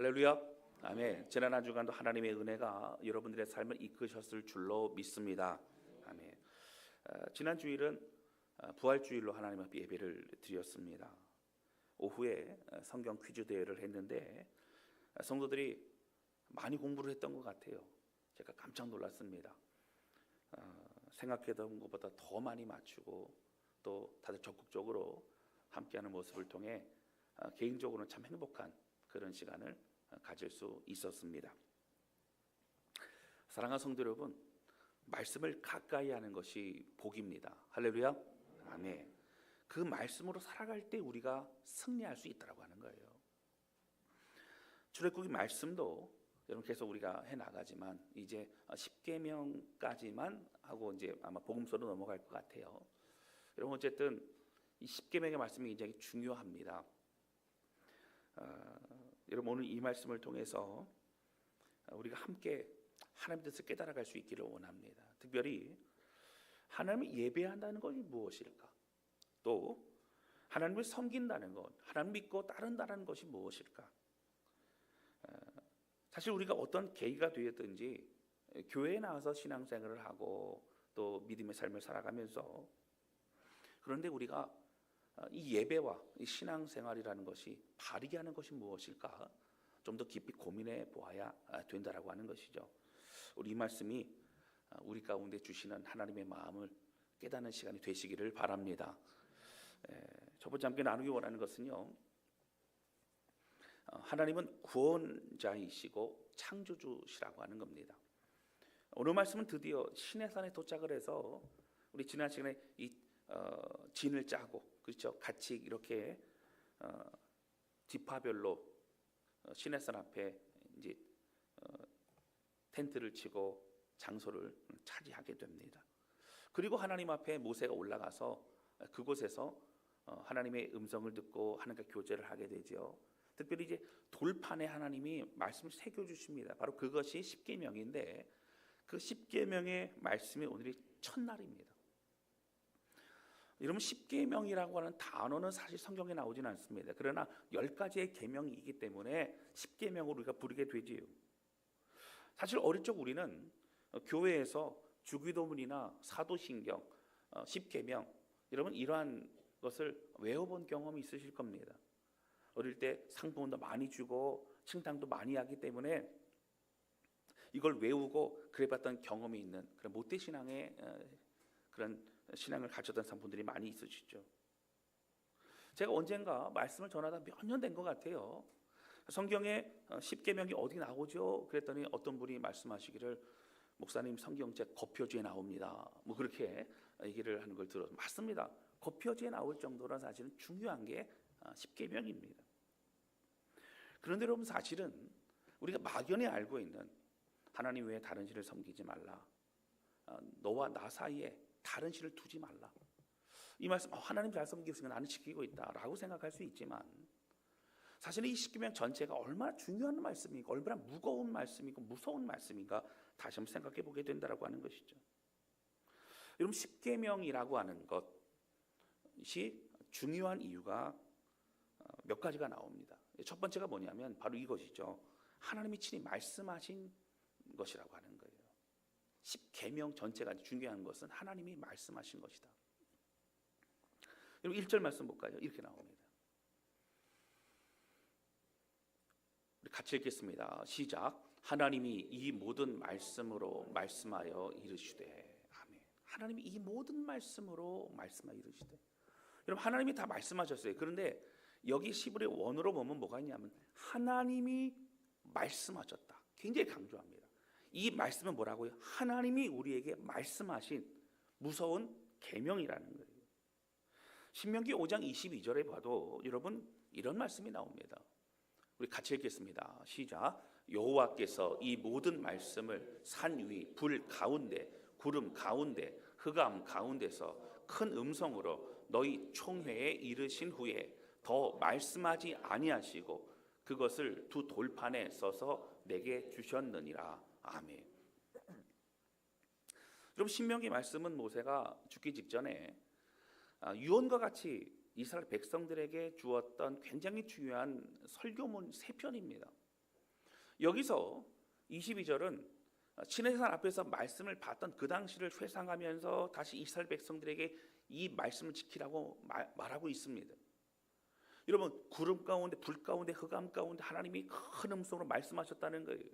할렐루야. 아멘. 지난 한 주간도 하나님의 은혜가 여러분들의 삶을 이끄셨을 줄로 믿습니다. 아멘. 지난 주일은 부활주일로 하나님 앞에 예배를 드렸습니다. 오후에 성경 퀴즈 대회를 했는데 성도들이 많이 공부를 했던 것 같아요. 제가 깜짝 놀랐습니다. 생각했던 것보다 더 많이 맞추고 또 다들 적극적으로 함께하는 모습을 통해 개인적으로는 참 행복한 그런 시간을 가질 수 있었습니다. 사랑하는 성도 여러분, 말씀을 가까이 하는 것이 복입니다. 할렐루야. 아멘. 그 말씀으로 살아갈 때 우리가 승리할 수 있다고 하는 거예요. 출애굽기 말씀도 여러분 계속 우리가 해 나가지만 이제 10계명까지만 하고 이제 아마 복음서로 넘어갈 것 같아요. 여러분 어쨌든 이 10계명의 말씀이 굉장히 중요합니다. 여러분 오늘 이 말씀을 통해서 우리가 함께 하나님의 뜻을 깨달아갈 수 있기를 원합니다. 특별히 하나님을 예배한다는 것이 무엇일까? 또 하나님을 섬긴다는 것, 하나님 믿고 따른다는 것이 무엇일까? 사실 우리가 어떤 계기가 되었든지 교회에 나와서 신앙생활을 하고 또 믿음의 삶을 살아가면서 그런데 우리가 이 예배와 이 신앙생활이라는 것이 바르게 하는 것이 무엇일까? 좀 더 깊이 고민해 보아야 된다라고 하는 것이죠. 우리 이 말씀이 우리 가운데 주시는 하나님의 마음을 깨닫는 시간이 되시기를 바랍니다. 첫 번째 함께 나누기 원하는 것은요, 하나님은 구원자이시고 창조주시라고 하는 겁니다. 오늘 말씀은 드디어 시내산에 도착을 해서 우리 지난 시간에 이 진을 짜고 그렇죠, 같이 이렇게 지파별로 시내산 앞에 이제 텐트를 치고 장소를 차지하게 됩니다. 그리고 하나님 앞에 모세가 올라가서 그곳에서 하나님의 음성을 듣고 하나님과 교제를 하게 되죠. 특별히 이제 돌판에 하나님이 말씀을 새겨 주십니다. 바로 그것이 십계명인데 그 십계명의 말씀이 오늘이 첫날입니다. 여러분 십계명이라고 하는 단어는 사실 성경에 나오지는 않습니다. 그러나 10가지의 계명이기 때문에 십계명으로 우리가 부르게 되지요. 사실 어릴 적 우리는 교회에서 주기도문이나 사도신경, 십계명 여러분 이러한 것을 외워본 경험이 있으실 겁니다. 어릴 때 상품도 많이 주고 칭찬도 많이 하기 때문에 이걸 외우고 그래봤던 경험이 있는 그런 모태신앙의 그런 신앙을 가졌던 사람분들이 많이 있으시죠. 제가 언젠가 말씀을 전하다 몇 년 된 것 같아요. 성경에 십계명이 어디 나오죠? 그랬더니 어떤 분이 말씀하시기를 목사님 성경책 겉표지에 나옵니다. 뭐 그렇게 얘기를 하는 걸 들어서 맞습니다. 겉표지에 나올 정도로 사실은 중요한 게 십계명입니다. 그런데 여러분 사실은 우리가 막연히 알고 있는 하나님 외에 다른 신을 섬기지 말라, 너와 나 사이에 다른 신을 두지 말라, 이 말씀 하나님 잘 섬기고 나는 지키고 있다라고 생각할 수 있지만 사실 이 십계명 전체가 얼마나 중요한 말씀인가, 얼마나 무거운 말씀이고 무서운 말씀인가 다시 한번 생각해 보게 된다라고 하는 것이죠. 여러분 십계명이라고 하는 것이 중요한 이유가 몇 가지가 나옵니다. 첫 번째가 뭐냐면 바로 이것이죠. 하나님이 친히 말씀하신 것이라고 하는 거예요. 십계명 전체가 중요한 것은 하나님이 말씀하신 것이다. 여러분 1절 말씀 볼까요? 이렇게 나옵니다. 우리 같이 읽겠습니다. 시작. 하나님이 이 모든 말씀으로 말씀하여 이르시되. 아멘. 하나님이 이 모든 말씀으로 말씀하여 이르시되. 여러분 하나님이 다 말씀하셨어요. 그런데 여기 시브리 원어로 보면 뭐가 있냐면 하나님이 말씀하셨다. 굉장히 강조합니다. 이 말씀은 뭐라고요? 하나님이 우리에게 말씀하신 무서운 계명이라는 거예요. 신명기 5장 22절에 봐도 여러분 이런 말씀이 나옵니다. 우리 같이 읽겠습니다. 시작. 여호와께서 이 모든 말씀을 산 위, 불 가운데, 구름 가운데, 흑암 가운데서 큰 음성으로 너희 총회에 이르신 후에 더 말씀하지 아니하시고 그것을 두 돌판에 써서 내게 주셨느니라. 아멘. 여러분 신명기 말씀은 모세가 죽기 직전에 유언과 같이 이스라엘 백성들에게 주었던 굉장히 중요한 설교문 3편입니다. 여기서 22절은 시내산 앞에서 말씀을 받던 그 당시를 회상하면서 다시 이스라엘 백성들에게 이 말씀을 지키라고 말하고 있습니다. 여러분, 구름 가운데 불 가운데 흑암 가운데 하나님이 큰 음성으로 말씀하셨다는 거예요.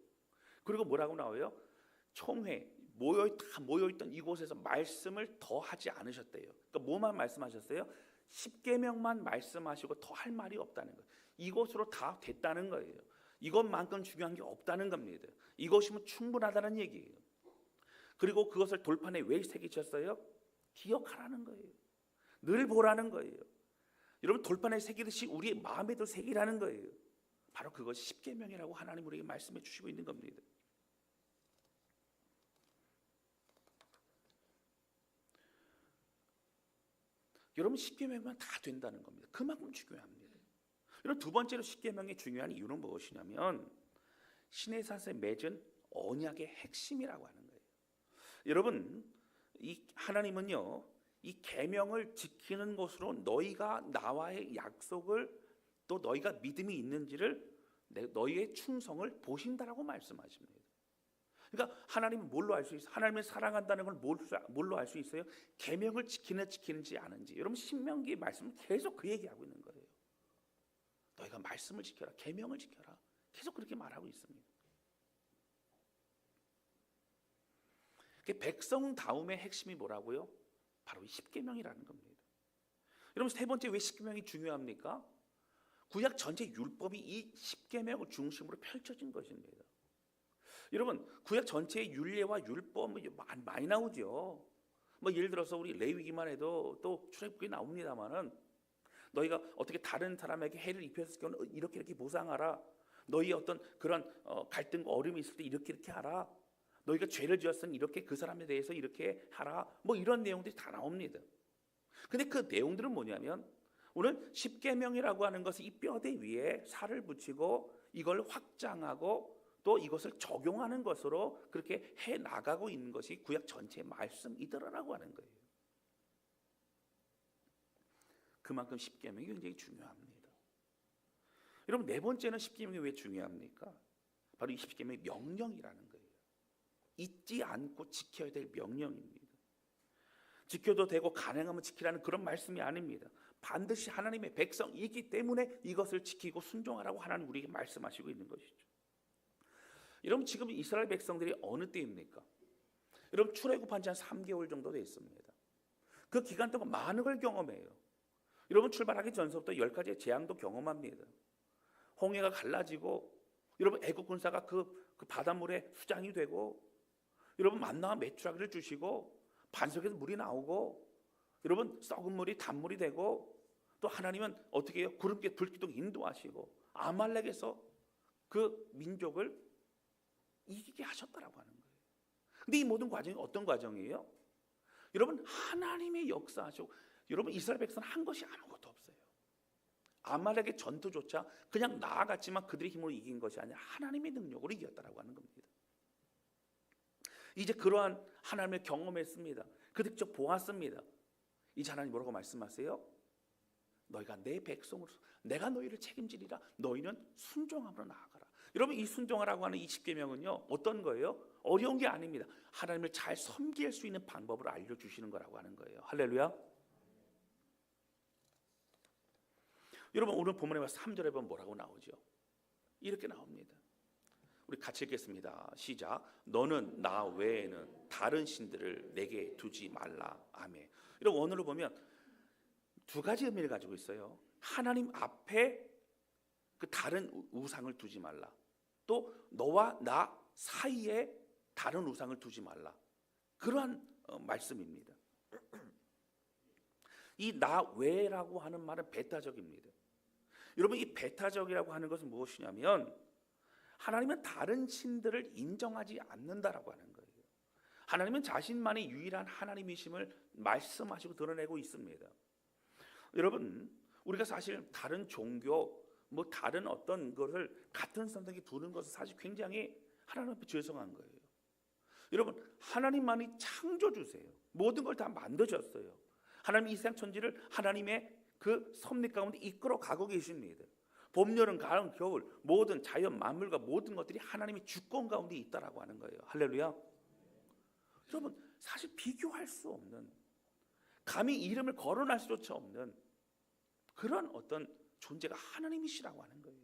그리고 뭐라고 나와요? 총회 모여있던 이곳에서 말씀을 더 하지 않으셨대요. 그러니까 뭐만 말씀하셨어요? 10계명만 말씀하시고 더 할 말이 없다는 거예요. 이것으로 다 됐다는 거예요. 이것만큼 중요한 게 없다는 겁니다. 이것이면 충분하다는 얘기예요. 그리고 그것을 돌판에 왜 새기셨어요? 기억하라는 거예요. 늘 보라는 거예요. 여러분, 돌판에 새기듯이 우리의 마음에도 새기라는 거예요. 바로 그것이 십계명이라고 하나님 우리에게 말씀해 주시고 있는 겁니다. 여러분, 십계명만 다 된다는 겁니다. 그만큼 중요합니다. 여러분, 두 번째로 십계명이 중요한 이유는 무엇이냐면 시내산에 맺은 언약의 핵심이라고 하는 거예요. 여러분, 이 하나님은요, 이 계명을 지키는 것으로 너희가 나와의 약속을 또 너희가 믿음이 있는지를 너희의 충성을 보신다라고 말씀하십니다. 그러니까 하나님은 뭘로 알 수 있어요? 하나님을 사랑한다는 걸 뭘로 알 수 있어요? 계명을 지키는지 아는지. 여러분, 신명기의 말씀은 계속 그 얘기하고 있는 거예요. 너희가 말씀을 지켜라, 계명을 지켜라. 계속 그렇게 말하고 있습니다. 백성 다움의 핵심이 뭐라고요? 바로 이 십계명이라는 겁니다. 여러분, 세 번째 왜 십계명이 중요합니까? 구약 전체 율법이 이 십계명을 중심으로 펼쳐진 것입니다. 여러분, 구약 전체의 율례와 율법 많이 나오죠. 뭐 예를 들어서 우리 레위기만 해도 또 출애굽기에 나옵니다만은 너희가 어떻게 다른 사람에게 해를 입혔을 경우 이렇게 보상하라. 너희 어떤 그런 갈등과 어려움이 있을 때 이렇게 하라. 너희가 죄를 지었으니 이렇게 그 사람에 대해서 이렇게 하라. 뭐 이런 내용들이 다 나옵니다. 근데 그 내용들은 뭐냐면 오늘 십계명이라고 하는 것이 이 뼈대 위에 살을 붙이고 이걸 확장하고 또 이것을 적용하는 것으로 그렇게 해 나가고 있는 것이 구약 전체의 말씀이더라라고 하는 거예요. 그만큼 십계명이 굉장히 중요합니다. 여러분, 네 번째는 십계명이 왜 중요합니까? 바로 이 십계명의 명령이라는 거예요. 잊지 않고 지켜야 될 명령입니다. 지켜도 되고 가능하면 지키라는 그런 말씀이 아닙니다. 반드시 하나님의 백성이기 때문에 이것을 지키고 순종하라고 하나님 우리에게 말씀하시고 있는 것이죠. 여러분, 지금 이스라엘 백성들이 어느 때입니까? 여러분, 출애굽한 지 한 3개월 정도 됐습니다. 그 기간 동안 많은 걸 경험해요. 여러분, 출발하기 전서부터 10가지의 재앙도 경험합니다. 홍해가 갈라지고 여러분, 애국 군사가 그 바닷물에 수장이 되고 여러분, 만나와 메추라기를 주시고 반석에서 물이 나오고 여러분, 썩은 물이 단물이 되고 또 하나님은 어떻게 해요? 구름께 불기둥 인도하시고 아말렉에서 그 민족을 이기게 하셨다라고 하는 거예요. 근데 이 모든 과정이 어떤 과정이에요? 여러분, 하나님의 역사하시고 여러분, 이스라엘 백성은 한 것이 아무것도 없어요. 아말렉의 전투조차 그냥 나아갔지만 그들의 힘으로 이긴 것이 아니라 하나님의 능력으로 이겼다라고 하는 겁니다. 이제 그러한 하나님을 경험했습니다. 그 득적 보았습니다. 이제 하나님 뭐라고 말씀하세요? 너희가 내 백성으로서 내가 너희를 책임지리라. 너희는 순종함으로 나아가라. 여러분, 이 순종하라고 하는 이 십계명은요, 어떤 거예요? 어려운 게 아닙니다. 하나님을 잘 섬길 수 있는 방법을 알려주시는 거라고 하는 거예요. 할렐루야. 여러분, 오늘 본문에 와서 3절에 보면 뭐라고 나오죠? 이렇게 나옵니다. 우리 같이 읽겠습니다. 시작. 너는 나 외에는 다른 신들을 내게 두지 말라. 아멘. 여러분, 오늘로 보면 두 가지 의미를 가지고 있어요. 하나님 앞에 그 다른 우상을 두지 말라. 또 너와 나 사이에 다른 우상을 두지 말라. 그러한 말씀입니다. 이 나 외라고 하는 말은 배타적입니다. 여러분, 이 배타적이라고 하는 것은 무엇이냐면 하나님은 다른 신들을 인정하지 않는다라고 하는 거예요. 하나님은 자신만이 유일한 하나님이심을 말씀하시고 드러내고 있습니다. 여러분, 우리가 사실 다른 종교 뭐 다른 어떤 것을 같은 선택에 두는 것은 사실 굉장히 하나님 앞에 죄송한 거예요. 여러분, 하나님만이 창조주세요. 모든 걸 다 만드셨어요. 하나님 이 세상 천지를 하나님의 그 섭리 가운데 이끌어 가고 계십니다. 봄, 여름, 가을, 겨울 모든 자연 만물과 모든 것들이 하나님의 주권 가운데 있다라고 하는 거예요. 할렐루야. 여러분 사실 비교할 수 없는, 감히 이름을 거론할 수조차 없는 그런 어떤 존재가 하나님이시라고 하는 거예요.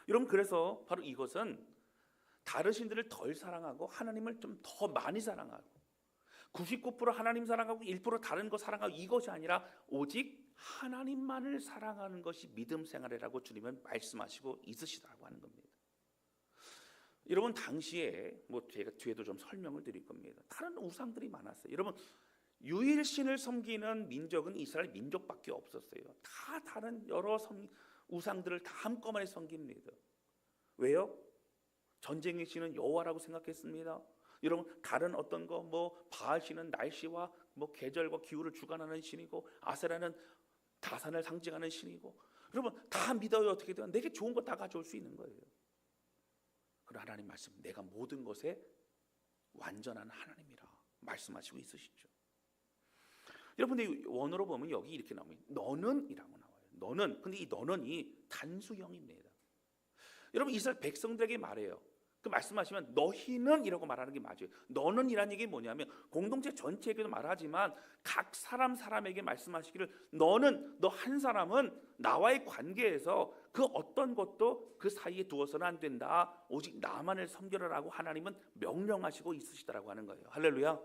여러분 그래서 바로 이것은 다른 신들을 덜 사랑하고 하나님을 좀 더 많이 사랑하고 99% 하나님 사랑하고 1% 다른 거 사랑하고 이것이 아니라 오직 하나님만을 사랑하는 것이 믿음 생활이라고 주님은 말씀하시고 있으시다고 하는 겁니다. 여러분 당시에 뭐 제가 뒤에도 좀 설명을 드릴 겁니다. 다른 우상들이 많았어요. 여러분 유일신을 섬기는 민족은 이스라엘 민족밖에 없었어요. 다 다른 여러 우상들을 다 한꺼번에 섬깁니다. 왜요? 전쟁의 신은 여호와라고 생각했습니다. 여러분 다른 어떤 거 뭐 바알신은 날씨와 뭐 계절과 기후를 주관하는 신이고 아세라는 다산을 상징하는 신이고, 여러분 다 믿어요. 어떻게든 내게 좋은 거 다 가져올 수 있는 거예요. 그러나 하나님 말씀, 내가 모든 것에 완전한 하나님이라 말씀하시고 있으시죠. 여러분들 원어로 보면 여기 이렇게 나옵니다. 너는 이라고 나와요. 너는. 근데 이 너는이 단수형입니다. 여러분 이스라엘 백성들에게 말해요. 그 말씀하시면 너희는 이라고 말하는 게 맞아요. 너는 이란 얘기 뭐냐면 공동체 전체에게도 말하지만 각 사람에게 말씀하시기를 너는, 너 한 사람은 나와의 관계에서 그 어떤 것도 그 사이에 두어서는 안 된다. 오직 나만을 섬겨라라고 하나님은 명령하시고 있으시다라고 하는 거예요. 할렐루야.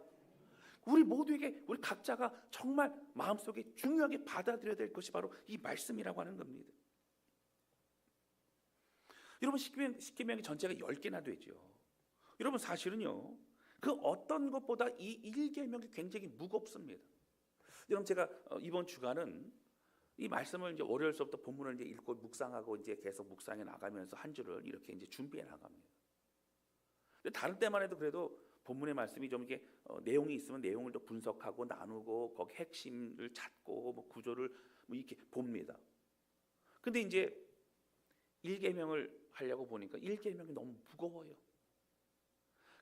우리 모두에게, 우리 각자가 정말 마음속에 중요하게 받아들여야 될 것이 바로 이 말씀이라고 하는 겁니다. 여러분 십계명의 전체가 10개나 되죠. 여러분 사실은요 그 어떤 것보다 이 1계명이 굉장히 무겁습니다. 여러분 제가 이번 주간은 이 말씀을 이제 월요일서부터 본문을 이제 읽고 묵상하고 이제 계속 묵상해 나가면서 한 주를 이렇게 이제 준비해 나갑니다. 근데 다른 때만 해도 그래도 본문의 말씀이 좀 이게 내용이 있으면 내용을 또 분석하고 나누고 거기 핵심을 찾고 뭐 구조를 뭐 이렇게 봅니다. 근데 이제 1계명을 하려고 보니까 1계명이 너무 무거워요.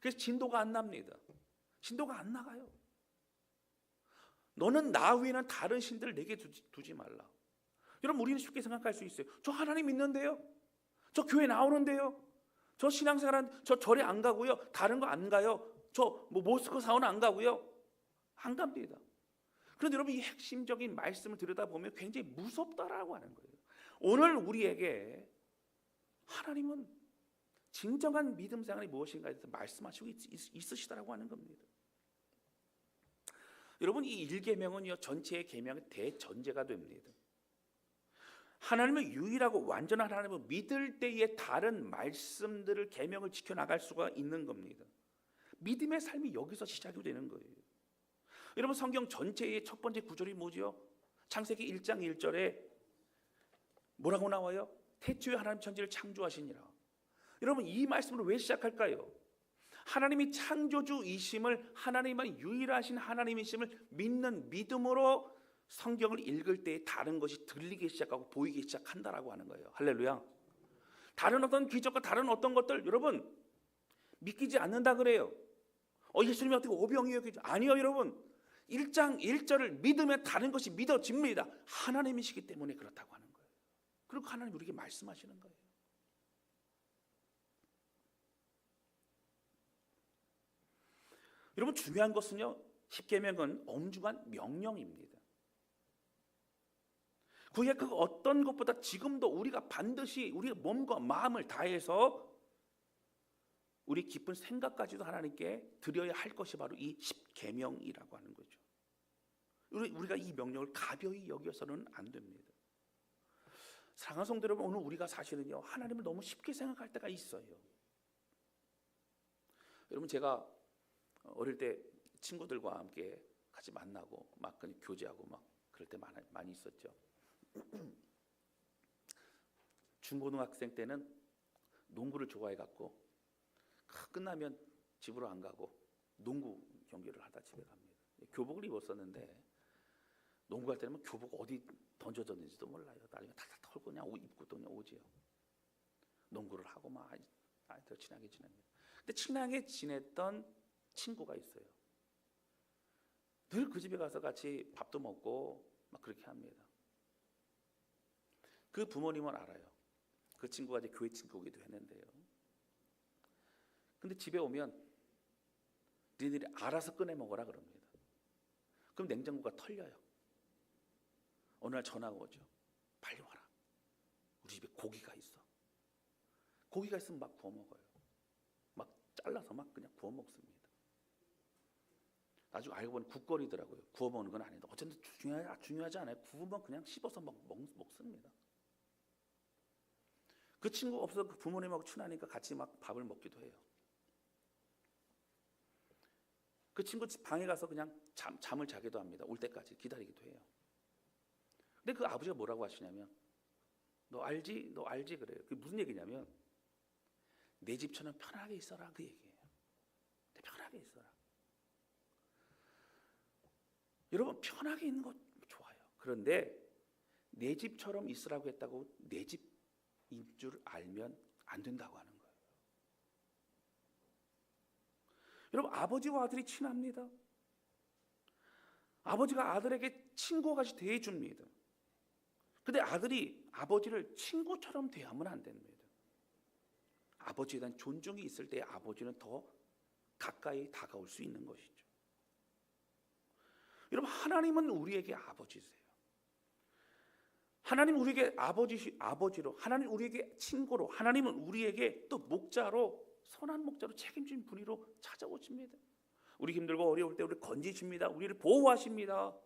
그래서 진도가 안 납니다. 진도가 안 나가요. 너는 나 외에는 다른 신들을 내게 두지 말라. 여러분 우리는 쉽게 생각할 수 있어요. 저 하나님 있는데요. 저 교회 나오는데요. 저 신앙생활, 저 절에 안 가고요. 다른 거 안 가요. 저 뭐 모스크 사원은 안 가고요. 안 갑니다. 그런데 여러분 이 핵심적인 말씀을 들여다보면 굉장히 무섭다라고 하는 거예요. 오늘 우리에게 하나님은 진정한 믿음 생활이 무엇인가에 대해서 말씀하시고 있으시다라고 하는 겁니다. 여러분 이 1계명은요 전체의 계명의 대전제가 됩니다. 하나님을 유일하고 완전한 하나님을 믿을 때에 다른 말씀들을 계명을 지켜나갈 수가 있는 겁니다. 믿음의 삶이 여기서 시작이 되는 거예요. 여러분 성경 전체의 첫 번째 구절이 뭐죠? 창세기 1장 1절에 뭐라고 나와요? 태초에 하나님 천지를 창조하시니라. 여러분 이 말씀을 왜 시작할까요? 하나님이 창조주이심을, 하나님만 유일하신 하나님이심을 믿는 믿음으로 성경을 읽을 때 다른 것이 들리기 시작하고 보이기 시작한다라고 하는 거예요. 할렐루야. 다른 어떤 기적과 다른 어떤 것들 여러분 믿기지 않는다 그래요. 예수님이 어떻게 오병이어요? 아니요 여러분. 1장 1절을 믿으면 다른 것이 믿어집니다. 하나님이시기 때문에 그렇다고 하는 거예요. 그리고 하나님 우리에게 말씀하시는 거예요. 여러분 중요한 것은요 10계명은 엄중한 명령입니다. 그게 그 어떤 것보다 지금도 우리가 반드시 우리의 몸과 마음을 다해서 우리 깊은 생각까지도 하나님께 드려야 할 것이 바로 이 10계명이라고 하는 거죠. 우리가 이 명령을 가벼이 여겨서는 안 됩니다. 사랑하는 성도 여러분, 오늘 우리가 사실은요 하나님을 너무 쉽게 생각할 때가 있어요. 여러분 제가 어릴 때 친구들과 함께 같이 만나고 막 교제하고 막 그럴 때 많이 있었죠. 중고등학생 때는 농구를 좋아해갖고 끝나면 집으로 안 가고 농구 경기를 하다 집에 갑니다. 교복을 입었었는데 농구할 때는 교복 어디 던져졌는지도 몰라요. 나중에 탁탁 털고 그냥 입고 또 그냥 오지요. 농구를 하고 막 아이들 친하게 지냅니다. 근데 친하게 지냈던 친구가 있어요. 늘 그 집에 가서 같이 밥도 먹고 막 그렇게 합니다. 그 부모님은 알아요. 그 친구가 이제 교회 친구이기도 했는데요. 근데 집에 오면 니들이 알아서 꺼내 먹어라 그럽니다. 그럼 냉장고가 털려요. 어느 날 전화가 오죠. 빨리 와라. 우리 집에 고기가 있어. 고기가 있으면 막 구워 먹어요. 막 잘라서 막 그냥 구워 먹습니다. 나중에 알고 보니 국거리더라고요. 구워 먹는 건 아닌데 어쨌든 중요하지 않아요. 구우면 그냥 씹어서 먹습니다. 그 친구 없어서 그 부모님하고 친하니까 같이 막 밥을 먹기도 해요. 그 친구 집 방에 가서 그냥 잠을 자기도 합니다. 올 때까지 기다리기도 해요. 근데 그 아버지가 뭐라고 하시냐면 너 알지? 너 알지? 그래요. 그게 무슨 얘기냐면 내 집처럼 편하게 있어라 그 얘기예요. 편하게 있어라. 여러분 편하게 있는 거 좋아요. 그런데 내 집처럼 있으라고 했다고 내 집인 줄 알면 안 된다고 하는 거예요. 여러분 아버지와 아들이 친합니다. 아버지가 아들에게 친구와 같이 대해줍니다. 근데 아들이 아버지를 친구처럼 대하면 안 됩니다. 아버지에 대한 존중이 있을 때 아버지는 더 가까이 다가올 수 있는 것이죠. 여러분 하나님은 우리에게 아버지세요. 하나님 우리에게 아버지로, 하나님 우리에게 친구로, 하나님은 우리에게 또 목자로, 선한 목자로 책임진 분이로 찾아오십니다. 우리 힘들고 어려울 때 우리를 건지십니다. 우리를 보호하십니다.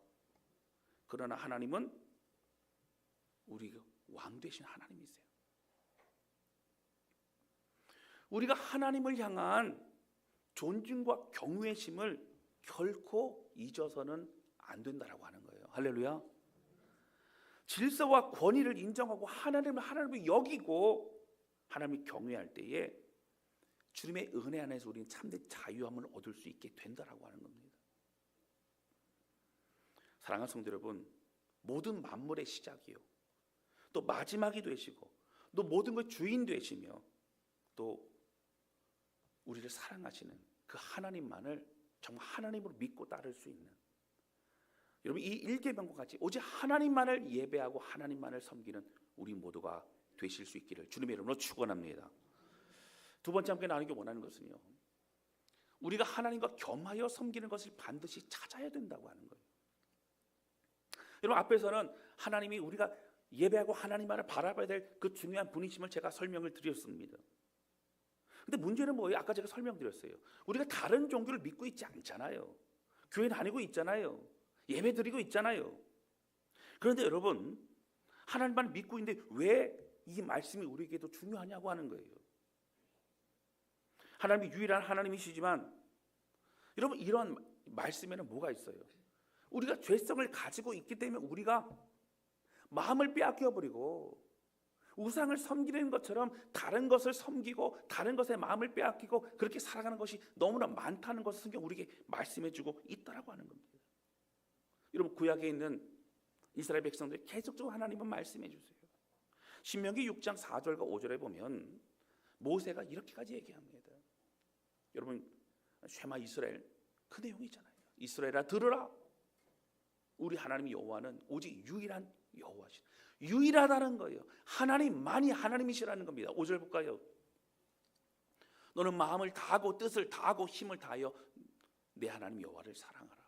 그러나 하나님은 우리가 왕 되신 하나님이세요. 우리가 하나님을 향한 존중과 경외심을 결코 잊어서는 안 된다라고 하는 거예요. 할렐루야. 질서와 권위를 인정하고 하나님을 여기고 하나님을 경외할 때에 주님의 은혜 안에서 우리는 참된 자유함을 얻을 수 있게 된다라고 하는 겁니다. 사랑하는 성도 여러분, 모든 만물의 시작이요, 또 마지막이 되시고, 또 모든 것 주인 되시며, 또 우리를 사랑하시는 그 하나님만을 정말 하나님으로 믿고 따를 수 있는, 여러분 이 일계명과 같이 오직 하나님만을 예배하고 하나님만을 섬기는 우리 모두가 되실 수 있기를 주님의 이름으로 축원합니다. 두 번째 함께 나누기 원하는 것은요, 우리가 하나님과 겸하여 섬기는 것을 반드시 찾아야 된다고 하는 거예요. 여러분 앞에서는 하나님이 우리가 예배하고 하나님만을 바라봐야 될 그 중요한 분이심을 제가 설명을 드렸습니다. 근데 문제는 뭐예요? 아까 제가 설명드렸어요. 우리가 다른 종교를 믿고 있지 않잖아요. 교회 다니고 있잖아요. 예배 드리고 있잖아요. 그런데 여러분 하나님만 믿고 있는데 왜 이 말씀이 우리에게도 중요하냐고 하는 거예요. 하나님이 유일한 하나님이시지만 여러분 이런 말씀에는 뭐가 있어요? 우리가 죄성을 가지고 있기 때문에 우리가 마음을 빼앗겨버리고 우상을 섬기는 것처럼 다른 것을 섬기고 다른 것에 마음을 빼앗기고 그렇게 살아가는 것이 너무나 많다는 것을 성경 우리에게 말씀해주고 있다라고 하는 겁니다. 여러분 구약에 있는 이스라엘 백성들이 계속적으로 하나님은 말씀해 주세요. 신명기 6장 4절과 5절에 보면 모세가 이렇게까지 얘기합니다. 여러분 쉐마 이스라엘 그 내용이잖아요. 이스라엘아 들으라. 우리 하나님 여호와는 오직 유일한 여호와시다. 유일하다는 거예요. 하나님만이 하나님이시라는 겁니다. 5절 볼까요? 너는 마음을 다하고 뜻을 다하고 힘을 다하여 내 하나님 여호와를 사랑하라.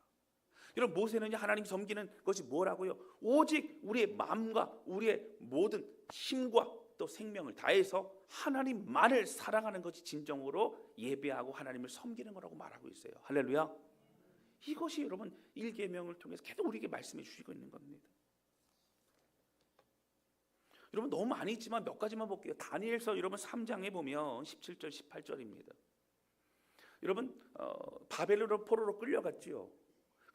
여러분 모세는 하나님 섬기는 것이 뭐라고요? 오직 우리의 마음과 우리의 모든 힘과 또 생명을 다해서 하나님만을 사랑하는 것이 진정으로 예배하고 하나님을 섬기는 거라고 말하고 있어요. 할렐루야. 이것이 여러분 일계명을 통해서 계속 우리에게 말씀해 주시고 있는 겁니다. 여러분 너무 많이 있지만 몇 가지만 볼게요. 다니엘서 여러분 3장에 보면 17절 18절입니다. 여러분 바벨론 포로로 끌려갔지요.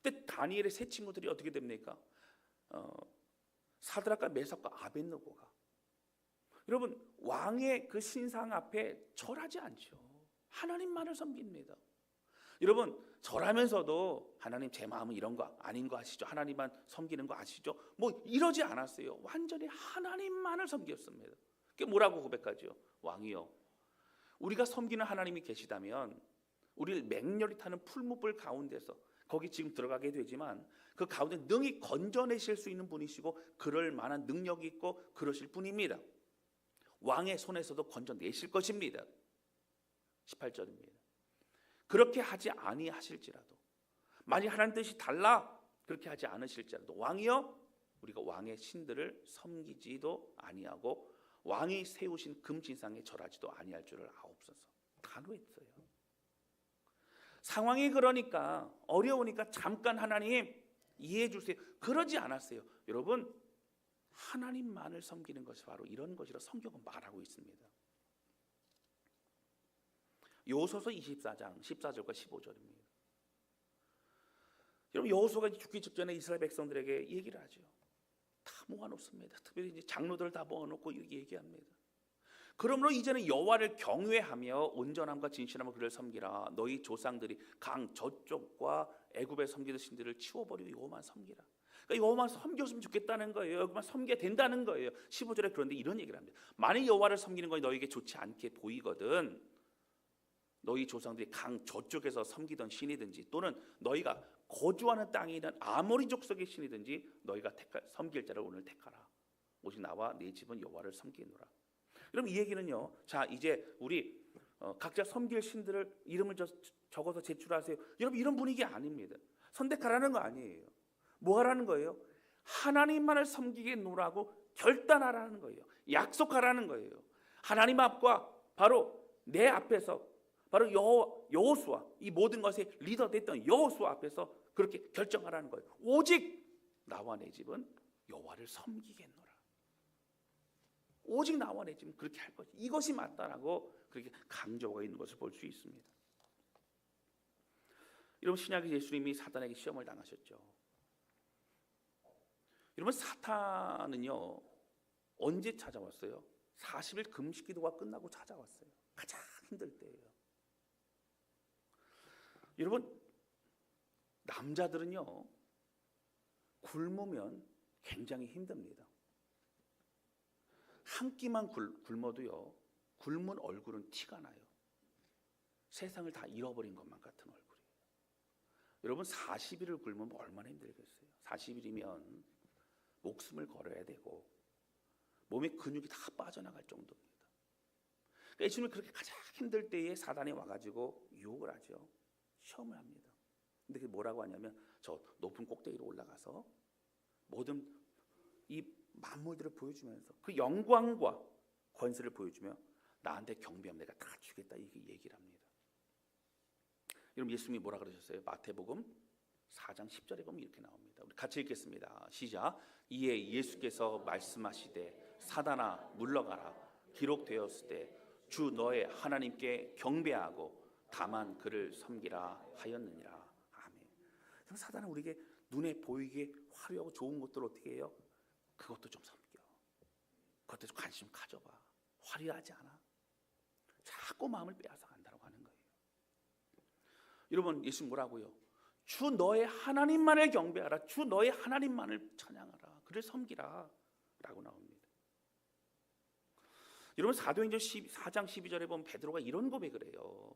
그때 다니엘의 세 친구들이 어떻게 됩니까? 사드락과 메삭과 아벳느고가 여러분 왕의 그 신상 앞에 절하지 않죠. 하나님만을 섬깁니다. 여러분 절하면서도 하나님 제 마음은 이런 거 아닌 거 아시죠? 하나님만 섬기는 거 아시죠? 뭐 이러지 않았어요. 완전히 하나님만을 섬겼습니다. 그게 뭐라고 고백하죠? 왕이요, 우리가 섬기는 하나님이 계시다면 우리를 맹렬히 타는 풀무불 가운데서 거기 지금 들어가게 되지만 그 가운데 능히 건져내실 수 있는 분이시고 그럴 만한 능력이 있고 그러실 분입니다. 왕의 손에서도 건져내실 것입니다. 18절입니다. 그렇게 하지 아니하실지라도, 만약 하나님 뜻이 달라 그렇게 하지 않으실지라도, 왕이여 우리가 왕의 신들을 섬기지도 아니하고 왕이 세우신 금신상에 절하지도 아니할 줄을 아옵소서. 단호했어요. 상황이 그러니까, 어려우니까 잠깐 하나님 이해해 주세요, 그러지 않았어요. 여러분, 하나님만을 섬기는 것이 바로 이런 것이라 성경은 말하고 있습니다. 여호수아서 24장 14절과 15절입니다. 여러분, 여호수아가 죽기 직전에 이스라엘 백성들에게 얘기를 하죠. 다 모아놓습니다. 특별히 이제 장로들 다 모아놓고 이렇게 얘기합니다. 그러므로 이제는 여호와를 경외하며 온전함과 진실함으로 그를 섬기라. 너희 조상들이 강 저쪽과 애굽의 섬기던 신들을 치워버리고 여호와만 섬기라. 그러니까 여호와만 섬겼으면 좋겠다는 거예요. 여호와만 섬겨야 된다는 거예요. 15절에 그런데 이런 얘기를 합니다. 만일 여호와를 섬기는 것이 너에게 좋지 않게 보이거든, 너희 조상들이 강 저쪽에서 섬기던 신이든지 또는 너희가 거주하는 땅에 있는 아모리 족속의 신이든지 너희가 섬길 자를 오늘 택하라. 오직 나와 네 집은 여호와를 섬기노라. 그럼 이 얘기는요, 자 이제 우리 각자 섬길 신들을 이름을 적어서 제출하세요, 여러분 이런 분위기 아닙니다. 선택하라는 거 아니에요. 뭐 하라는 거예요? 하나님만을 섬기겠노라고 결단하라는 거예요. 약속하라는 거예요. 하나님 앞과 바로 내 앞에서, 바로 여호수아, 이 모든 것의 리더 됐던 여호수아 앞에서 그렇게 결정하라는 거예요. 오직 나와 내 집은 여호와를 섬기겠노라. 오직 나와 내 집은 그렇게 할 것이, 이것이 맞다라고 그렇게 강조가 있는 것을 볼 수 있습니다. 여러분, 신약의 예수님이 사탄에게 시험을 당하셨죠. 여러분, 사탄은요 언제 찾아왔어요? 40일 금식 기도가 끝나고 찾아왔어요. 가장 힘들 때예요. 여러분, 남자들은요 굶으면 굉장히 힘듭니다. 한 끼만 굶어도요 굶은 얼굴은 티가 나요. 세상을 다 잃어버린 것만 같은 얼굴이에요. 여러분, 40일을 굶으면 얼마나 힘들겠어요. 40일이면 목숨을 걸어야 되고 몸에 근육이 다 빠져나갈 정도입니다. 그러니까 예수님이 그렇게 가장 힘들 때에 사단이 와가지고 유혹을 하죠. 시험을 합니다. 근데 그게 뭐라고 하냐면, 저 높은 꼭대기로 올라가서 모든 이 만물들을 보여주면서 그 영광과 권세를 보여주며 나한테 경배하면 내가 다 주겠다, 이게 얘기를 합니다. 여러분, 예수님이 뭐라 그러셨어요? 마태복음 4장 10절에 보면 이렇게 나옵니다. 우리 같이 읽겠습니다. 시작. 이에 예수께서 말씀하시되 사단아 물러가라. 기록되었을 때 주 너의 하나님께 경배하고 다만 그를 섬기라 하였느니라. 아멘. 사단은 우리에게 눈에 보이게 화려하고 좋은 것들 어떻게 해요? 그것도 좀 섬겨. 그것도 좀 관심 가져봐. 화려하지 않아? 자꾸 마음을 빼앗아 간다고 하는 거예요. 여러분, 예수 뭐라고요? 주 너의 하나님만을 경배하라. 주 너의 하나님만을 찬양하라. 그를 섬기라 라고 나옵니다. 여러분, 사도행전 4장 12절에 보면 베드로가 이런 고백을 해요.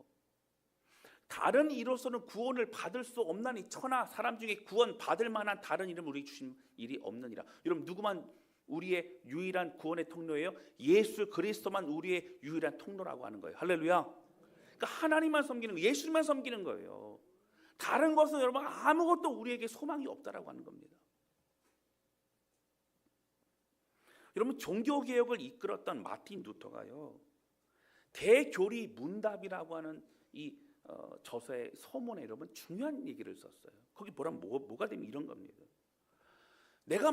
다른 이로서는 구원을 받을 수 없나니, 천하 사람 중에 구원 받을 만한 다른 이름 우리 주신 일이 없느니라. 여러분, 누구만 우리의 유일한 구원의 통로예요? 예수 그리스도만 우리의 유일한 통로라고 하는 거예요. 할렐루야. 그러니까 하나님만 섬기는 거예요. 예수님만 섬기는 거예요. 다른 것은 여러분 아무것도 우리에게 소망이 없다라고 하는 겁니다. 여러분, 종교개혁을 이끌었던 마틴 루터가요 대교리 문답이라고 하는 이 저서의 서문에 여러분 중요한 얘기를 썼어요. 거기 뭐가 되면 이런 겁니다. 내가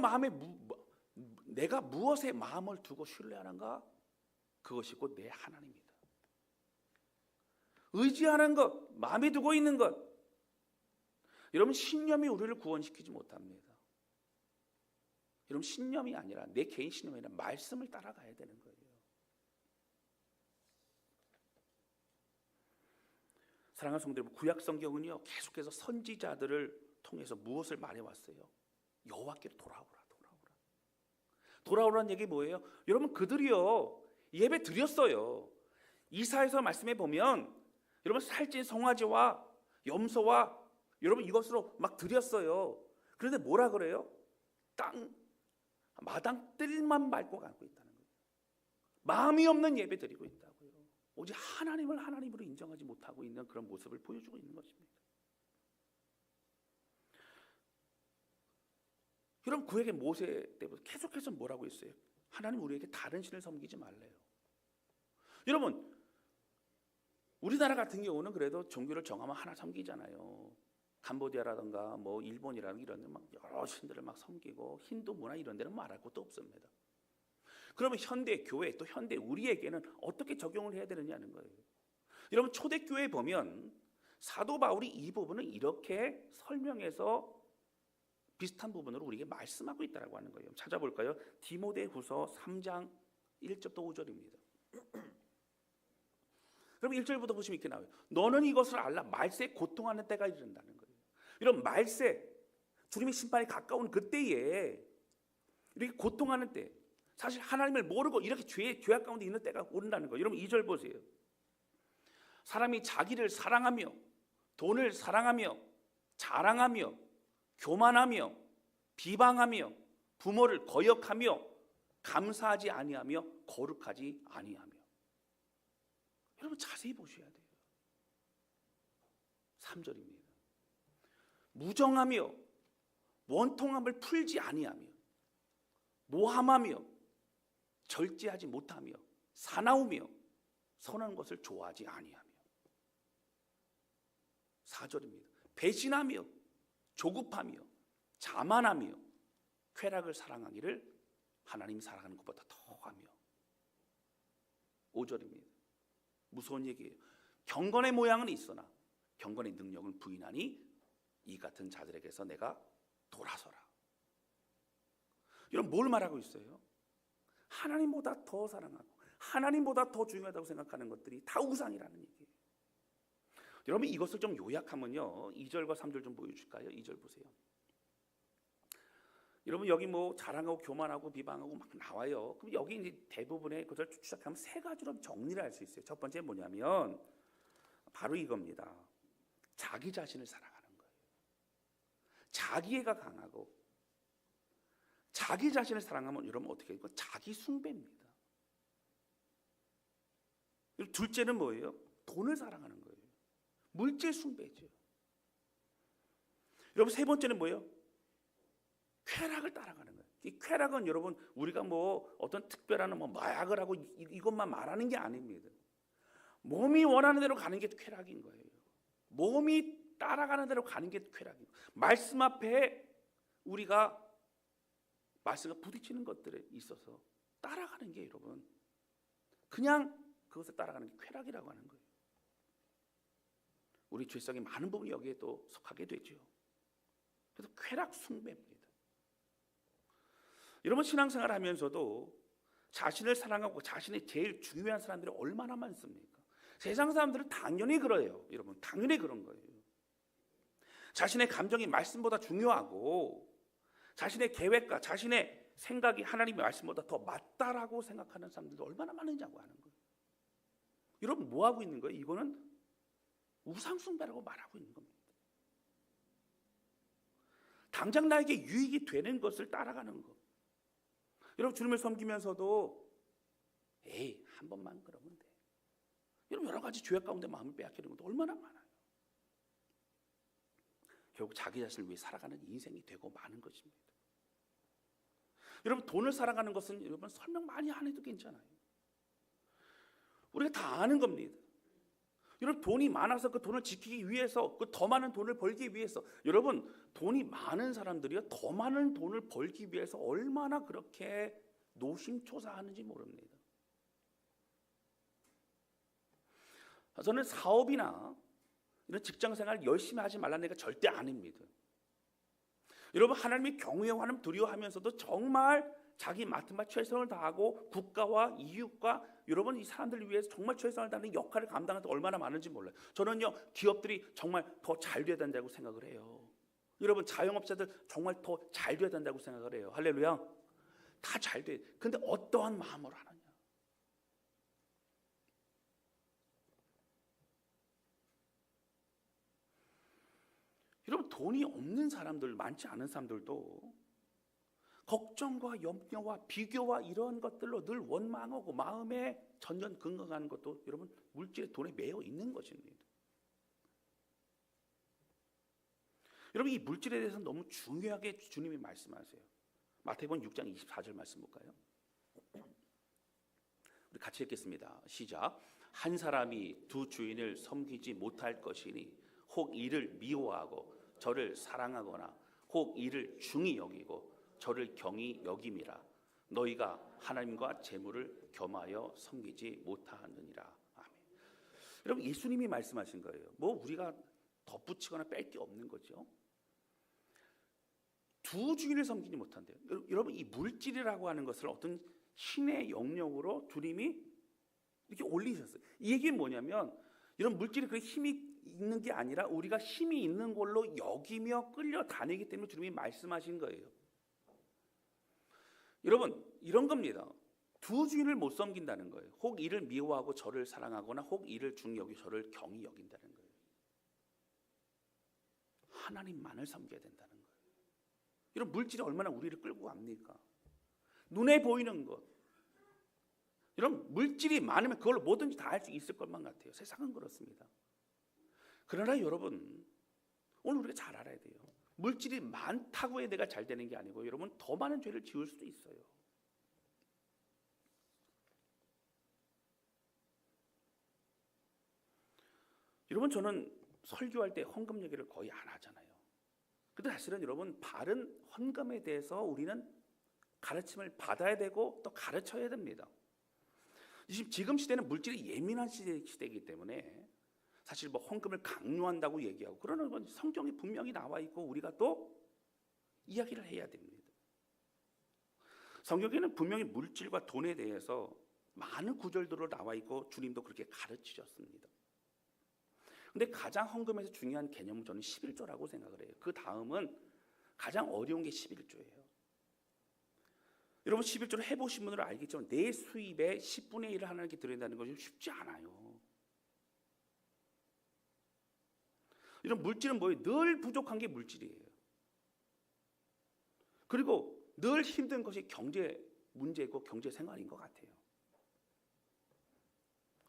무엇에 마음을 두고 신뢰하는가? 그것이 곧 내 하나님이다. 의지하는 것, 마음에 두고 있는 것. 여러분, 신념이 우리를 구원시키지 못합니다. 여러분, 신념이 아니라, 내 개인 신념이 아니라 말씀을 따라가야 되는 거예요. 사랑하는 성도 여러분, 구약 성경은요 계속해서 선지자들을 통해서 무엇을 말해왔어요? 여호와께로 돌아오라는 얘기 뭐예요? 여러분, 그들이요 예배 드렸어요. 이사야서 말씀해 보면 여러분, 살찐 송아지와 염소와 여러분 이것으로 막 드렸어요. 그런데 뭐라 그래요? 마당 뜰만 밟고 가고 있다는 거예요. 마음이 없는 예배 드리고 있다고요. 오직 하나님을 하나님으로 인정하지 못하고 있는 그런 모습을 보여주고 있는 것입니다. 여러분 구약의 모세 때부터 계속해서 뭐라고 했어요? 하나님 우리에게 다른 신을 섬기지 말래요. 여러분 우리나라 같은 경우는 그래도 종교를 정하면 하나 섬기잖아요. 캄보디아라든가 뭐 일본이라든가 이런 데 막 여러 신들을 막 섬기고 힌두 문화 이런 데는 말할 것도 없습니다. 그러면 현대 교회 또 현대 우리에게는 어떻게 적용을 해야 되느냐는 거예요. 여러분 초대교회에 보면 사도 바울이 이 부분을 이렇게 설명해서 비슷한 부분으로 우리에게 말씀하고 있다고 하는 거예요. 찾아볼까요? 디모데후서 3장 1절부터 5절입니다. 여러분 1절부터 보시면 이렇게 나와요. 너는 이것을 알라. 말세에 고통하는 때가 이른다는 거예요. 여러분 말세, 주님의 심판이 가까운 그때에 이렇게 고통하는 때, 사실 하나님을 모르고 이렇게 죄악 가운데 있는 때가 오른다는 거예요. 여러분 2절 보세요. 사람이 자기를 사랑하며 돈을 사랑하며 자랑하며 교만하며 비방하며 부모를 거역하며 감사하지 아니하며 거룩하지 아니하며. 여러분 자세히 보셔야 돼요. 3절입니다. 무정하며 원통함을 풀지 아니하며 모함하며 절제하지 못하며 사나우며 선한 것을 좋아하지 아니하며. 4절입니다. 배신하며 조급하며 자만하며 쾌락을 사랑하기를 하나님 사랑하는 것보다 더하며. 5절입니다. 무서운 얘기예요. 경건의 모양은 있으나 경건의 능력은 부인하니 이 같은 자들에게서 내가 돌아서라. 여러분 뭘 말하고 있어요? 하나님보다 더 사랑하고 하나님보다 더 중요하다고 생각하는 것들이 다 우상이라는 얘기예요. 여러분 이것을 좀 요약하면요 2절과 3절 좀 보여줄까요? 2절 보세요. 여러분 여기 뭐 자랑하고 교만하고 비방하고 막 나와요. 그럼 여기 이제 대부분의 것을 추적하면 세 가지로 정리를 할 수 있어요. 첫 번째 뭐냐면 바로 이겁니다. 자기 자신을 사랑하는 거예요. 자기애가 강하고 자기 자신을 사랑하면 여러분 어떻게 해요? 자기 숭배입니다. 둘째는 뭐예요? 돈을 사랑하는 거예요. 물질 숭배죠. 여러분 세 번째는 뭐예요? 쾌락을 따라가는 거예요. 이 쾌락은 여러분 우리가 뭐 어떤 특별한 뭐 마약을 하고 이것만 말하는 게 아닙니다. 몸이 원하는 대로 가는 게 쾌락인 거예요. 몸이 따라가는 대로 가는 게 쾌락이에요. 말씀 앞에 우리가 말씀과 부딪히는 것들에 있어서 따라가는 게 여러분 그냥 그것을 따라가는 게 쾌락이라고 하는 거예요. 우리 죄성의 많은 부분이 여기에 또 속하게 되죠. 그래서 쾌락 숭배입니다. 여러분 신앙생활 하면서도 자신을 사랑하고 자신의 제일 중요한 사람들이 얼마나 많습니까? 세상 사람들은 당연히 그래요. 여러분 당연히 그런 거예요. 자신의 감정이 말씀보다 중요하고 자신의 계획과 자신의 생각이 하나님의 말씀보다 더 맞다라고 생각하는 사람들도 얼마나 많은지고 하는 거예요. 여러분 뭐 하고 있는 거예요? 이거는 우상숭배라고 말하고 있는 겁니다. 당장 나에게 유익이 되는 것을 따라가는 것. 여러분 주님을 섬기면서도 에이 한 번만 그러면 돼. 여러분 여러 가지 죄악 가운데 마음을 빼앗기는 것도 얼마나 많아요. 결국 자기 자신을 위해 살아가는 인생이 되고 마는 것입니다. 여러분 돈을 살아가는 것은 여러분 설명 많이 안 해도 괜찮아요. 우리가 다 아는 겁니다. 여러분 돈이 많아서 그 돈을 지키기 위해서 그 더 많은 돈을 벌기 위해서 여러분 돈이 많은 사람들이요 더 많은 돈을 벌기 위해서 얼마나 그렇게 노심초사하는지 모릅니다. 저는 사업이나 이런 직장생활 열심히 하지 말라는 얘기가 절대 아닙니다. 여러분 하나님의 경외하는 두려워하면서도 정말 자기 맡은 바 최선을 다하고 국가와 이웃과 여러분 이 사람들을 위해서 정말 최선을 다하는 역할을 감당하는 데 얼마나 많은지 몰라요. 저는요 기업들이 정말 더 잘 돼야 된다고 생각을 해요. 여러분 자영업자들 정말 더 잘 돼야 된다고 생각을 해요. 할렐루야. 다 잘 돼. 근데 어떠한 마음으로 하느냐. 돈이 없는 사람들, 많지 않은 사람들도 걱정과 염려와 비교와 이런 것들로 늘 원망하고 마음에 전전긍긍하는 것도 여러분 물질의 돈에 매여 있는 것입니다. 여러분 이 물질에 대해서 너무 중요하게 주님이 말씀하세요. 마태복음 6장 24절 말씀 볼까요? 우리 같이 읽겠습니다. 시작. 한 사람이 두 주인을 섬기지 못할 것이니 혹 이를 미워하고 저를 사랑하거나 혹 이를 중히 여기고 저를 경히 여김이라. 너희가 하나님과 재물을 겸하여 섬기지 못하느니라. 아멘. 여러분 예수님이 말씀하신 거예요. 뭐 우리가 덧붙이거나 뺄 게 없는 거죠. 두 주인을 섬기지 못한대요. 여러분 이 물질이라고 하는 것을 어떤 신의 영역으로 주님이 이렇게 올리셨어요. 이 얘기는 뭐냐면 이런 물질이 그렇게 힘이 있는 게 아니라 우리가 힘이 있는 걸로 여기며 끌려다니기 때문에 주님이 말씀하신 거예요. 여러분 이런 겁니다. 두 주인을 못 섬긴다는 거예요. 혹 이를 미워하고 저를 사랑하거나 혹 이를 중히 여기 저를 경히 여긴다는 거예요. 하나님만을 섬겨야 된다는 거예요. 이런 물질이 얼마나 우리를 끌고 갑니까? 눈에 보이는 것. 이런 물질이 많으면 그걸 뭐든지 다 할 수 있을 것만 같아요. 세상은 그렇습니다. 그러나 여러분 오늘 우리가 잘 알아야 돼요. 물질이 많다고 해야 내가 잘 되는 게 아니고 여러분 더 많은 죄를 지을 수도 있어요. 여러분 저는 설교할 때 헌금 얘기를 거의 안 하잖아요. 근데 사실은 여러분 바른 헌금에 대해서 우리는 가르침을 받아야 되고 또 가르쳐야 됩니다. 지금 시대는 물질이 예민한 시대이기 때문에 사실 뭐 헌금을 강요한다고 얘기하고 그러는 건 성경에 분명히 나와 있고 우리가 또 이야기를 해야 됩니다. 성경에는 분명히 물질과 돈에 대해서 많은 구절들로 나와 있고 주님도 그렇게 가르치셨습니다. 근데 가장 헌금에서 중요한 개념은 저는 11조라고 생각을 해요. 그 다음은 가장 어려운 게 11조예요. 여러분 11조를 해보신 분들은 알겠지만 내 수입의 10분의 1을 하나님께 드린다는 것이 쉽지 않아요. 이런 물질은 뭐예요? 늘 부족한 게 물질이에요. 그리고 늘 힘든 것이 경제 문제고 경제 생활인 것 같아요.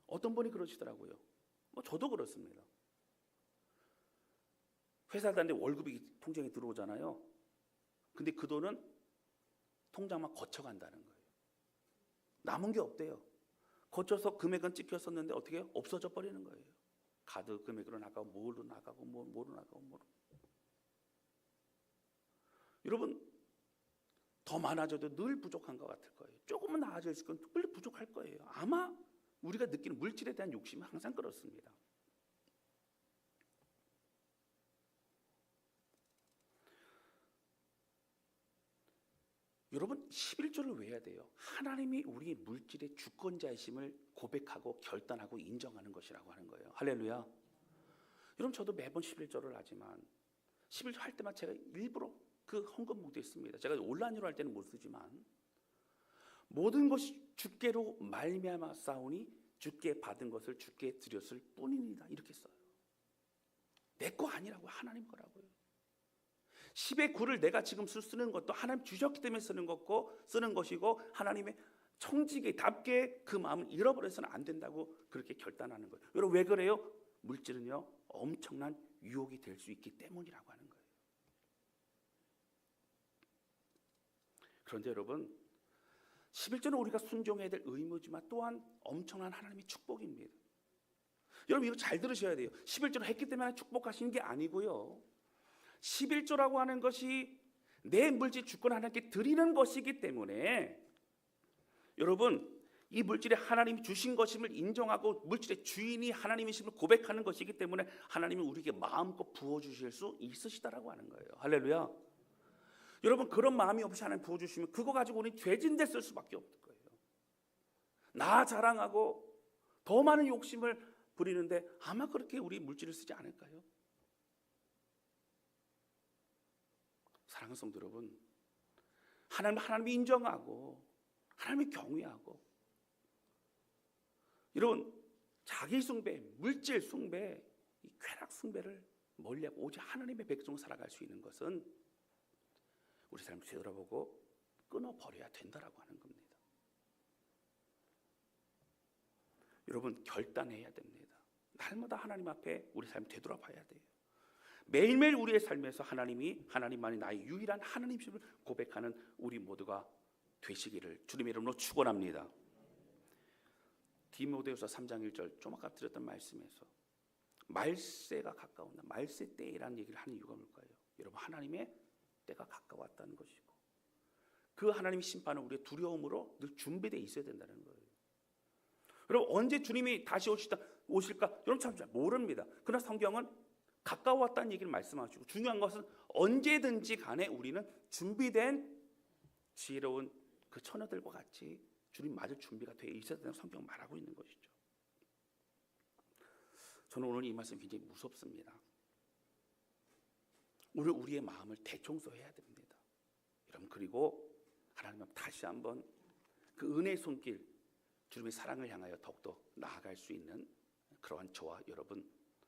어떤 분이 그러시더라고요. 뭐 저도 그렇습니다. 회사 다니는데 월급이 통장에 들어오잖아요. 근데 그 돈은 통장만 거쳐간다는 거예요. 남은 게 없대요. 거쳐서 금액은 찍혔었는데 어떻게 해요? 없어져 버리는 거예요. 카드 금액으로 나가고 뭐로 나가고 뭐로 나가고 뭐로. 여러분 더 많아져도 늘 부족한 것 같을 거예요. 조금은 나아질 수 있건 늘 부족할 거예요. 아마 우리가 느끼는 물질에 대한 욕심은 항상 그렇습니다. 여러분 11조를 왜 해야 돼요? 하나님이 우리 물질의 주권자이심을 고백하고 결단하고 인정하는 것이라고 하는 거예요. 할렐루야. 여러분 저도 매번 11조를 하지만 11조 할 때마다 제가 일부러 그 헌금 목록에 씁니다. 제가 온라인으로 할 때는 못 쓰지만 모든 것이 주께로 말미암아 싸우니 주께 받은 것을 주께 드렸을 뿐이니라 이렇게 써요. 내 거 아니라고 하나님 거라고요. 10의 9를 내가 지금 쓰는 것도 하나님 주셨기 때문에 쓰는 것이고 하나님의 청지기답게 그 마음을 잃어버려서는 안 된다고 그렇게 결단하는 거예요. 여러분 왜 그래요? 물질은요 엄청난 유혹이 될 수 있기 때문이라고 하는 거예요. 그런데 여러분 11조는 우리가 순종해야 될 의무지만 또한 엄청난 하나님의 축복입니다. 여러분 이거 잘 들으셔야 돼요. 11조를 했기 때문에 축복하시는 게 아니고요. 11조라고 하는 것이 내 물질 주권 하나님께 드리는 것이기 때문에 여러분 이 물질이 하나님이 주신 것임을 인정하고 물질의 주인이 하나님이심을 고백하는 것이기 때문에 하나님이 우리에게 마음껏 부어주실 수 있으시다라고 하는 거예요. 할렐루야. 여러분 그런 마음이 없이 하나님 부어주시면 그거 가지고 우리는 죄진데 쓸 수밖에 없을 거예요. 나 자랑하고 더 많은 욕심을 부리는데 아마 그렇게 우리 물질을 쓰지 않을까요? 사랑하는 성도 여러분, 하나님을 인정하고 하나님을 경외하고 여러분 자기 숭배, 물질 숭배, 이 쾌락 숭배를 멀리하고 오직 하나님의 백성 살아갈 수 있는 것은 우리 삶을 되돌아보고 끊어버려야 된다라고 하는 겁니다. 여러분, 결단해야 됩니다. 날마다 하나님 앞에 우리 삶 되돌아봐야 돼요. 매일매일 우리의 삶에서 하나님만이 나의 유일한 하나님심을 고백하는 우리 모두가 되시기를 주님의 이름으로 축원합니다. 디모데후서 3장 1절 좀 아까 드렸던 말씀에서 말세가 가까운 날, 말세 때라는 얘기를 하는 이유가 뭘까요? 여러분, 하나님의 때가 가까웠다는 것이고 그 하나님의 심판은 우리의 두려움으로 늘 준비되어 있어야 된다는 거예요. 여러분, 언제 주님이 다시 오실까? 여러분 참 잘 모릅니다. 그러나 성경은 가까웠다는 얘기를 말씀하시고 중요한 것은 언제든지 간에 우리는 준비된 지혜로운 그 처녀들과 같이 주님 맞을 준비가 되어 있어야 된다고 성경 말하고 있는 것이죠. 저는 오늘 이 말씀 굉장히 무섭습니다. 오늘 우리의 마음을 대청소해야 됩니다. 여러분, 그리고 하나님 앞에 다시 한번 그 은혜의 손길, 주님의 사랑을 향하여 더욱더 나아갈 수 있는 그러한 저와 여러분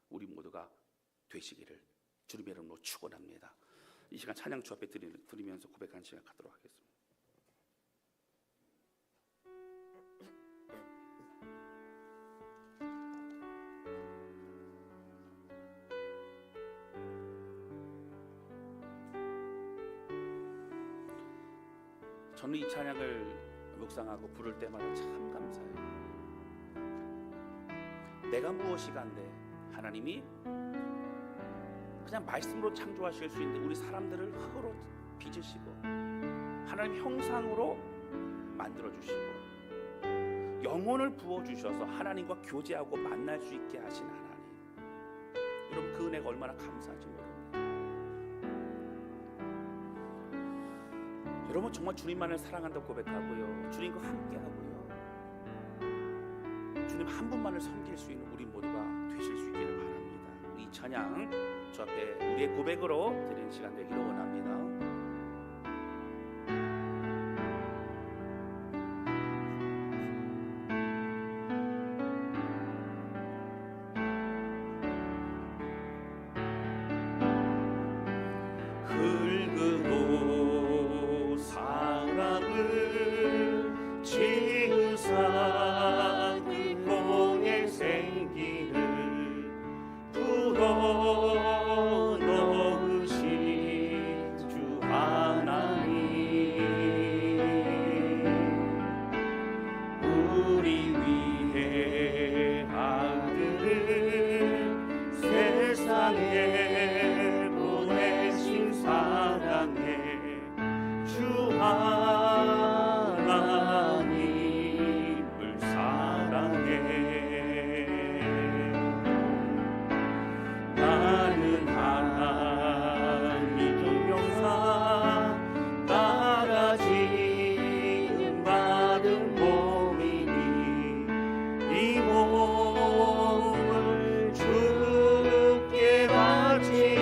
우리 모두가 되시기를 주님의 이름으로 축원합니다. 이 시간 찬양 주 앞에 드리면서 고백하는 시간 갖도록 하겠습니다. 저는 이 찬양을 묵상하고 부를 때마다 참 감사해요. 내가 무엇이 간데 하나님이 그냥 말씀으로 창조하실 수 있는데 우리 사람들을 흙으로 빚으시고 하나님 형상으로 만들어주시고 영혼을 부어주셔서 하나님과 교제하고 만날 수 있게 하신 하나님, 여러분 그 은혜가 얼마나 감사한지 모릅니다. 여러분 정말 주님만을 사랑한다고 고백하고요, 주님과 함께하고요, 주님 한 분만을 섬길 수 있는 우리 모두가 되실 수 있기를 바랍니다. 이 찬양 주 앞에 우리의 고백으로 드리는 시간 되기를 원합니다. 흙으로 사람을 지으사 그 공의 생기를 불어넣으신 주 하나님, 우리 위해 아들을 세상에 보내신 사랑의 주 하나님을 사랑해. 나는 하나님 동영상 따라 지음받은 몸이니 이 몸을 주께 바치니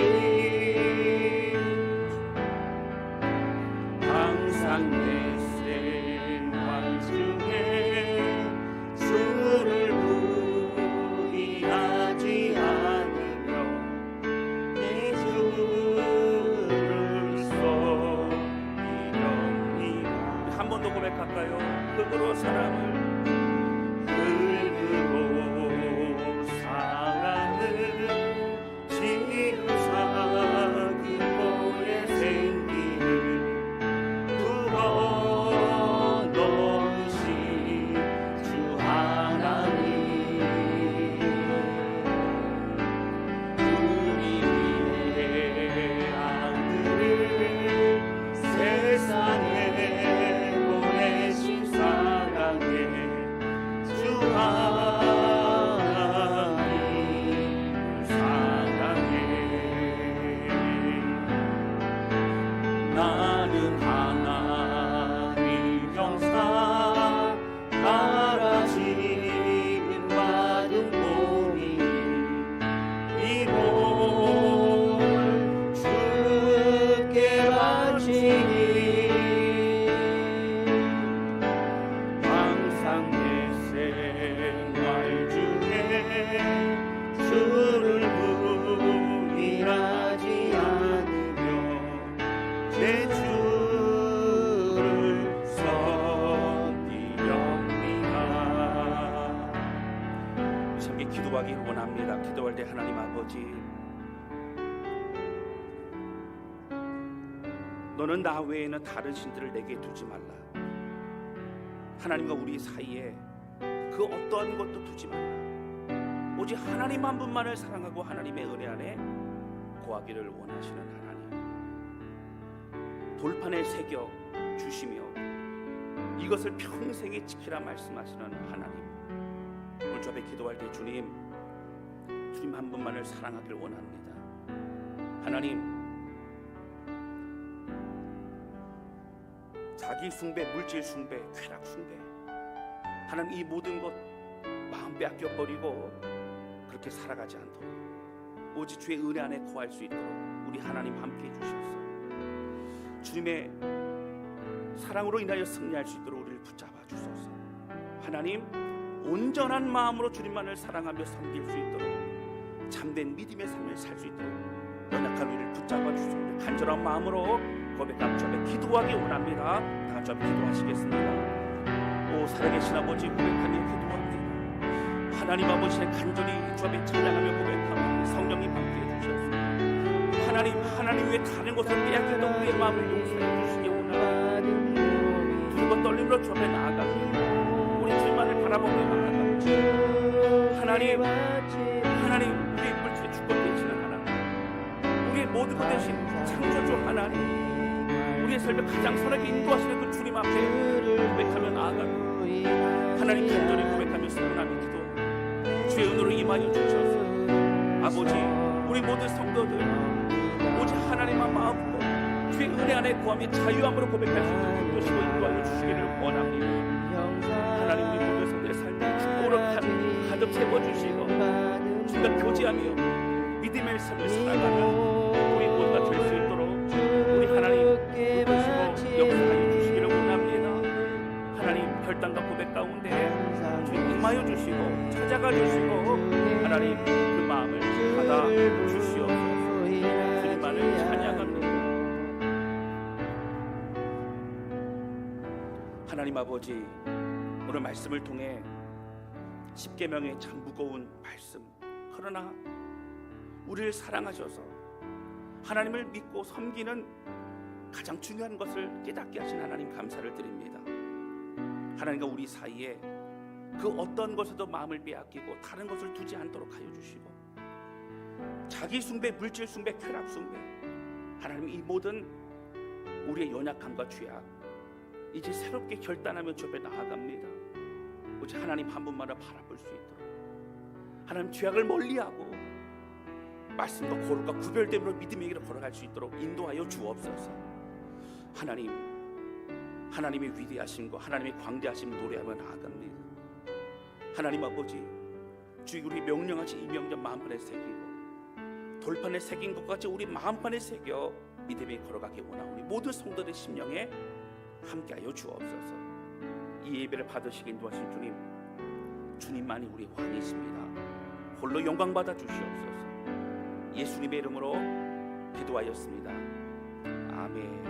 항상 내 생활 중에 주를 부인하지 않으며 내 주를 섬기렵니다. 한 번 더 고백할까요? 흙으로 사람을 지으사 그 공의 생기를 불어넣으신 주 하나님, 우리 위해 아들을 세상에 보내신 사랑의 주 하나님을 사랑해. 나는 하나님 형상 따라 지음받은 몸이니 이 몸을 주께 바치니 항상 내 생활 중에 주를 부인하지 기도하기 원합니다. 기도할 때 하나님 아버지, 너는 나 외에는 다른 신들을 내게 두지 말라. 하나님과 우리 사이에 그 어떠한 것도 두지 말라. 오직 하나님 한 분만을 사랑하고 하나님의 은혜 안에 거하기를 원하시는 하나님, 돌판에 새겨 주시며 이것을 평생에 지키라 말씀하시는 하나님, 오늘 저 앞에 기도할 때 주님 한 분만을 사랑하길 원합니다. 하나님, 자기 숭배, 물질 숭배, 쾌락 숭배, 하나님 이 모든 것 마음 빼앗겨 버리고 그렇게 살아가지 않도록 오직 주의 은혜 안에 거할 수 있도록 우리 하나님 함께 해주셔서 주님의 사랑으로 인하여 승리할 수 있도록 우리를 붙잡아 주소서. 하나님, 온전한 마음으로 주님만을 사랑하며 섬길 수 있도록 참된 믿음의 삶을 살 수 있도록 연약한 우리를 붙잡아 주소서. 간절한 마음으로 고백하며 저에 기도하기 원합니다. 다 같이 기도하시겠습니다. 오 살아계신 아버지, 고백하며 기도합니다. 하나님 아버지의 간절히 주 앞에 찬양하며 고백하며 성령님 함께해 주셔서 하나님 외에 다른 것을 빼앗겼던 우리의 마음을 용서해 주시기 원합니다. 두렵고 떨림으로 주 앞에 나아갑니다. 우리 주님만을 바라보며 나아갑니다. 하나님 우리의 물질에 주권 되시는 하나님, 우리의 모든 것 대신 창조주 하나님, 우리의 삶을 가장 선하게 인도하시는 그 주님 앞에 고백하며 나아갑니다. 하나님 간절히 고백하며 서운하며 기도 주의 은혜로 임하여 주셔서 아버지, 우리 모든 성도들 오직 하나님만 마음으로 주의 은혜 안에 구하며 자유함으로 고백할 수 있도록 인도시고 인도하여 주시기를 원합니다. 하나님, 우리 모든 성도의 삶에 축복으로 가득 채워주시고 주님과 교제하며 믿음의 삶을 살아가는 우리 모두가 될 수 있도록 우리 하나님 인도시고 역사하여 주시기를 원합니다. 하나님, 결단과 고백 가운데 주님 임하여 주시고 찾아가 주시고 하나님 그 마음을 받아 주시옵소서. 주님만을 찬양합니다. 하나님 아버지, 오늘 말씀을 통해 십계명의 참 무거운 말씀, 그러나 우리를 사랑하셔서 하나님을 믿고 섬기는 가장 중요한 것을 깨닫게 하신 하나님 감사를 드립니다. 하나님과 우리 사이에 그 어떤 것에도 마음을 빼앗기고 다른 것을 두지 않도록 하여 주시고 자기 숭배, 물질 숭배, 쾌락 숭배, 하나님 이 모든 우리의 연약함과 죄악 이제 새롭게 결단하며 주 앞에 나아갑니다. 오직 하나님 한 분만을 바라볼 수 있도록 하나님 죄악을 멀리하고 말씀과 거룩과 구별됨으로 믿음의 길을 걸어갈 수 있도록 인도하여 주옵소서. 하나님의 위대하심과 하나님의 광대하심 노래하며 나아갑니다. 하나님 아버지, 주의 우리 명령하신 이 명령 마음판에 새기고 돌판에 새긴 것 같이 우리 마음판에 새겨 믿음에 걸어가기 원하오니 모든 성도들의 심령에 함께하여 주옵소서. 이 예배를 받으시기 인도하신 주님만이 우리 왕이십니다. 홀로 영광 받아 주시옵소서. 예수님의 이름으로 기도하였습니다. 아멘.